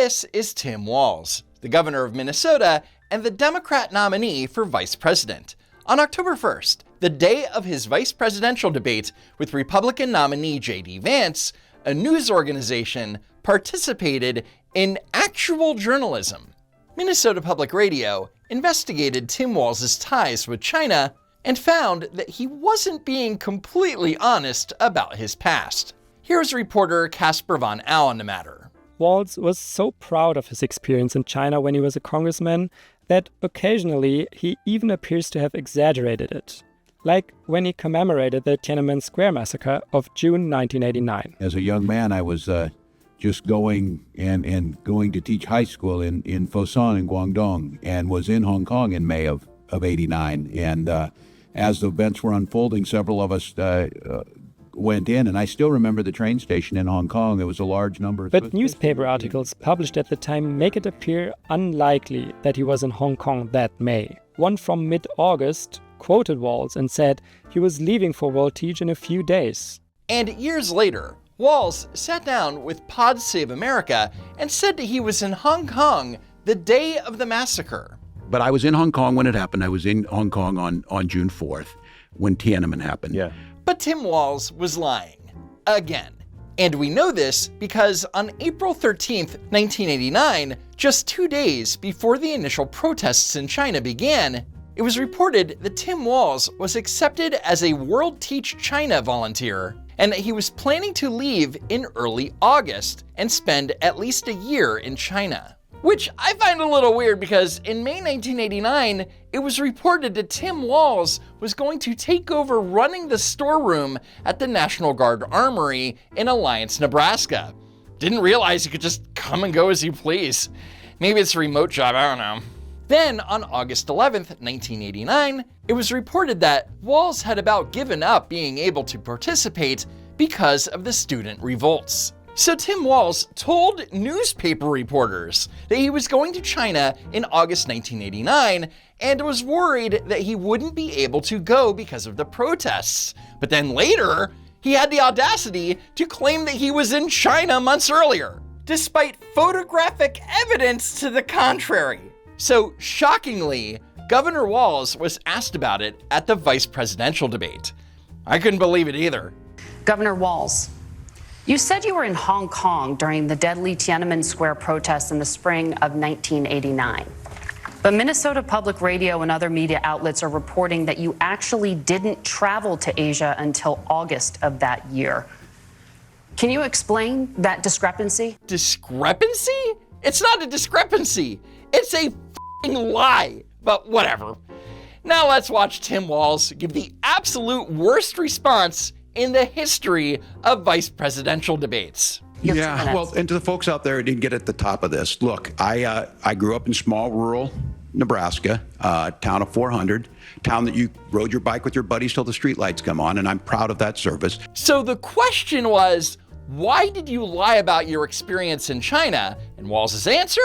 This is Tim Walz, the governor of Minnesota and the Democrat nominee for vice president. On October 1st, the day of his vice presidential debate with Republican nominee J.D. Vance, a news organization participated in actual journalism. Minnesota Public Radio investigated Tim Walz's ties with China and found that he wasn't being completely honest about his past. Here's reporter Casper Von Au on the matter. Walz was so proud of his experience in China when he was a congressman that occasionally he even appears to have exaggerated it. Like when he commemorated the Tiananmen Square massacre of June 1989. As a young man, I was just going to teach high school in Foshan in Guangdong, and was in Hong Kong in May of 89. And as the events were unfolding, several of us went in, and I still remember the train station in Hong Kong. There was a large number of... But newspaper articles published at the time make it appear unlikely that he was in Hong Kong that May. One from mid-August quoted Walz and said he was leaving for World Teach in a few days. And years later, Walz sat down with Pod Save America and said that he was in Hong Kong the day of the massacre. But I was in Hong Kong when it happened. I was in Hong Kong on June 4th when Tiananmen happened. Yeah. But Tim Walz was lying. Again. And we know this because on April 13th, 1989, just 2 days before the initial protests in China began, it was reported that Tim Walz was accepted as a World Teach China volunteer, and that he was planning to leave in early August and spend at least a year in China. Which I find a little weird because in May 1989, it was reported that Tim Walz was going to take over running the storeroom at the National Guard Armory in Alliance, Nebraska. Didn't realize you could just come and go as you please. Maybe it's a remote job, I don't know. Then on August 11th, 1989, it was reported that Walz had about given up being able to participate because of the student revolts. So Tim Walz told newspaper reporters that he was going to China in August 1989 and was worried that he wouldn't be able to go because of the protests. But then later, he had the audacity to claim that he was in China months earlier, despite photographic evidence to the contrary. So shockingly, Governor Walz was asked about it at the vice presidential debate. I couldn't believe it either. Governor Walz, you said you were in Hong Kong during the deadly Tiananmen Square protests in the spring of 1989. But Minnesota Public Radio and other media outlets are reporting that you actually didn't travel to Asia until August of that year. Can you explain that discrepancy? Discrepancy? It's not a discrepancy. It's a f***ing lie. But whatever. Now let's watch Tim Walz give the absolute worst response in the history of vice presidential debates. Yeah, well, and to the folks out there who didn't get at the top of this, look, I grew up in small rural Nebraska, town of 400, town that you rode your bike with your buddies till the streetlights come on, and I'm proud of that service. So the question was, why did you lie about your experience in China? And Walz's answer?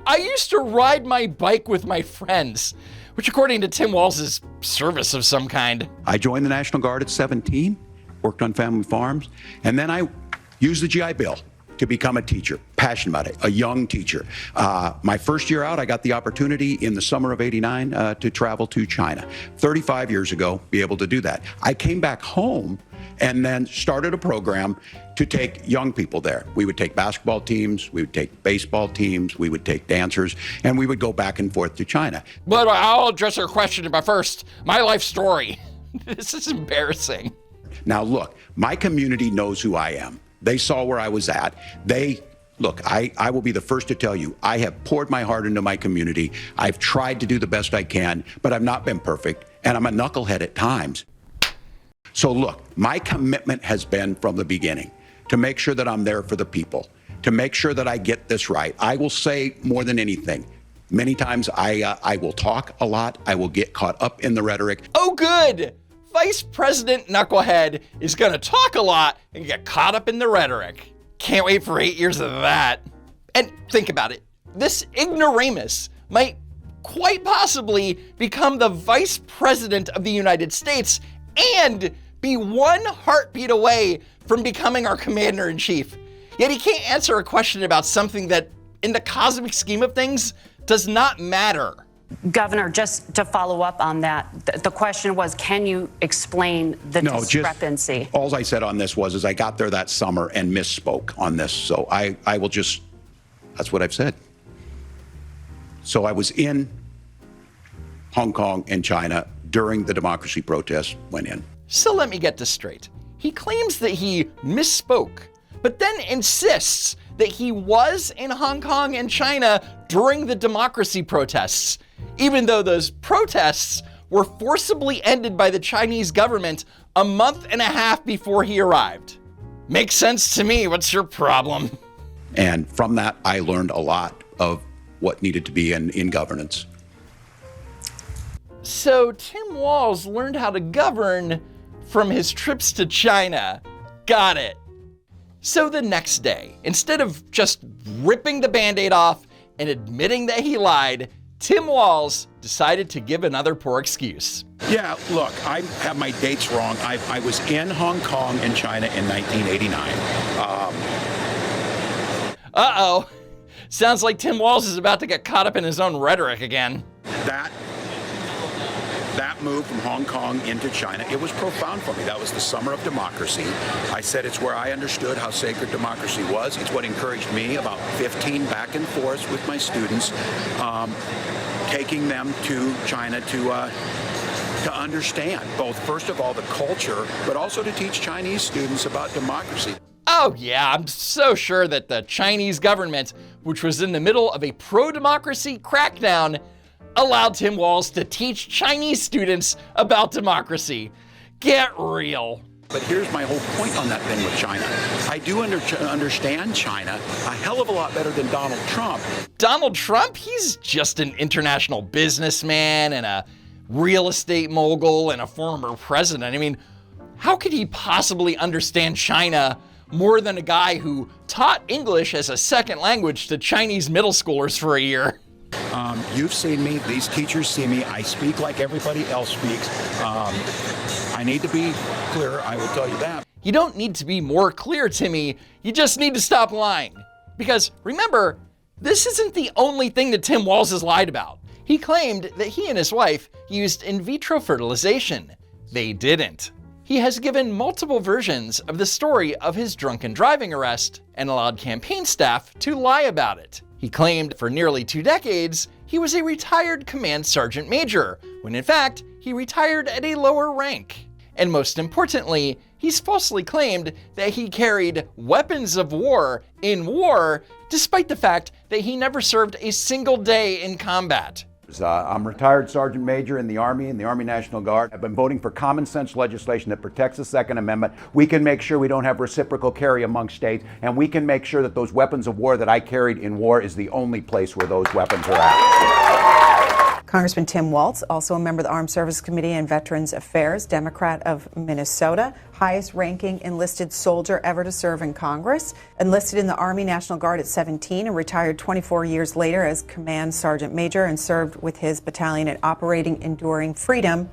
I used to ride my bike with my friends, which according to Tim Walz is service of some kind. I joined the National Guard at 17. Worked on family farms, and then I used the GI Bill to become a teacher, passionate about it, a young teacher. My first year out, I got the opportunity in the summer of '89 to travel to China. 35 years ago, be able to do that. I came back home and then started a program to take young people there. We would take basketball teams, we would take baseball teams, we would take dancers, and we would go back and forth to China. But I'll address your question, but first, my life story. This is embarrassing. Now look, my community knows who I am. They saw where I was at. Look, I will be the first to tell you, I have poured my heart into my community. I've tried to do the best I can, but I've not been perfect, and I'm a knucklehead at times. So look, my commitment has been from the beginning to make sure that I'm there for the people, to make sure that I get this right. I will say more than anything, many times I will talk a lot. I will get caught up in the rhetoric. Oh, good. Vice President Knucklehead is gonna talk a lot and get caught up in the rhetoric. Can't wait for 8 years of that. And think about it. This ignoramus might quite possibly become the Vice President of the United States and be one heartbeat away from becoming our Commander-in-Chief. Yet he can't answer a question about something that in the cosmic scheme of things, does not matter. Governor, just to follow up on that, the question was, can you explain the discrepancy? All I said on this is I got there that summer and misspoke on this. So I will just, that's what I've said. So I was in Hong Kong and China during the democracy protests went in. So let me get this straight. He claims that he misspoke, but then insists that he was in Hong Kong and China during the democracy protests, even though those protests were forcibly ended by the Chinese government a month and a half before he arrived. Makes sense to me. What's your problem? And from that, I learned a lot of what needed to be in governance. So Tim Walz learned how to govern from his trips to China. Got it. So the next day, instead of just ripping the Band-Aid off and admitting that he lied, Tim Walz decided to give another poor excuse. Yeah, look, I have my dates wrong. I was in Hong Kong and China in 1989. Uh-oh. Sounds like Tim Walz is about to get caught up in his own rhetoric again. That move from Hong Kong into China, it was profound for me. That was the summer of democracy. I said it's where I understood how sacred democracy was. It's what encouraged me, about 15 back and forths with my students, taking them to China to understand both, first of all, the culture, but also to teach Chinese students about democracy. Oh yeah, I'm so sure that the Chinese government, which was in the middle of a pro-democracy crackdown, allowed Tim Walz to teach Chinese students about democracy. Get real. But here's my whole point on that thing with China. I do understand China a hell of a lot better than Donald Trump. Donald Trump? He's just an international businessman and a real estate mogul and a former president. I mean, how could he possibly understand China more than a guy who taught English as a second language to Chinese middle schoolers for a year? You've seen me, these teachers see me, I speak like everybody else speaks. I need to be clear, I will tell you that. You don't need to be more clear, Timmy. You just need to stop lying. Because remember, this isn't the only thing that Tim Walz has lied about. He claimed that he and his wife used in vitro fertilization. They didn't. He has given multiple versions of the story of his drunken driving arrest and allowed campaign staff to lie about it. He claimed for nearly 2 decades he was a retired command sergeant major, when in fact he retired at a lower rank. And most importantly, he's falsely claimed that he carried weapons of war in war, despite the fact that he never served a single day in combat. I'm retired Sergeant Major in the Army National Guard. I've been voting for common sense legislation that protects the Second Amendment. We can make sure we don't have reciprocal carry among states, and we can make sure that those weapons of war that I carried in war is the only place where those weapons are at. Congressman Tim Walz, also a member of the Armed Services Committee and Veterans Affairs, Democrat of Minnesota, highest-ranking enlisted soldier ever to serve in Congress, enlisted in the Army National Guard at 17 and retired 24 years later as Command Sergeant Major and served with his battalion at Operating Enduring Freedom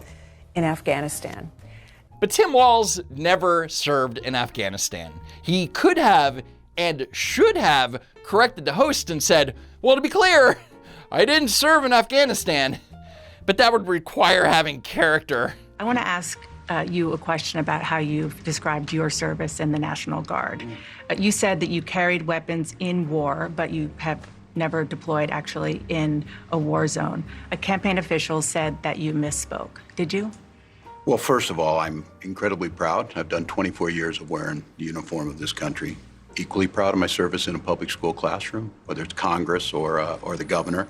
in Afghanistan. But Tim Walz never served in Afghanistan. He could have and should have corrected the host and said, well, to be clear, I didn't serve in Afghanistan, but that would require having character. I want to ask you a question about how you've described your service in the National Guard. You said that you carried weapons in war, but you have never deployed actually in a war zone. A campaign official said that you misspoke. Did you? Well, first of all, I'm incredibly proud. I've done 24 years of wearing the uniform of this country. Equally proud of my service in a public school classroom, whether it's Congress or the governor.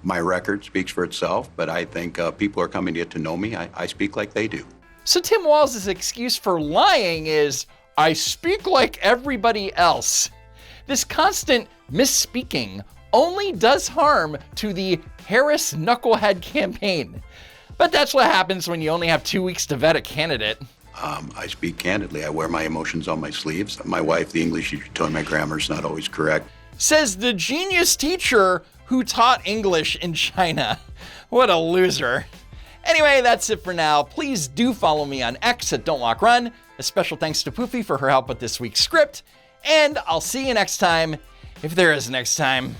My record speaks for itself, but I think people are coming to get to know me. I speak like they do. So Tim Walz's excuse for lying is, I speak like everybody else. This constant misspeaking only does harm to the Harris Knucklehead campaign. But that's what happens when you only have 2 weeks to vet a candidate. I speak candidly. I wear my emotions on my sleeves. My wife, the English teacher, told me my grammar's not always correct. Says the genius teacher who taught English in China. What a loser. Anyway, that's it for now. Please do follow me on X at Don't Walk Run. A special thanks to Poofy for her help with this week's script. And I'll see you next time. if there is next time.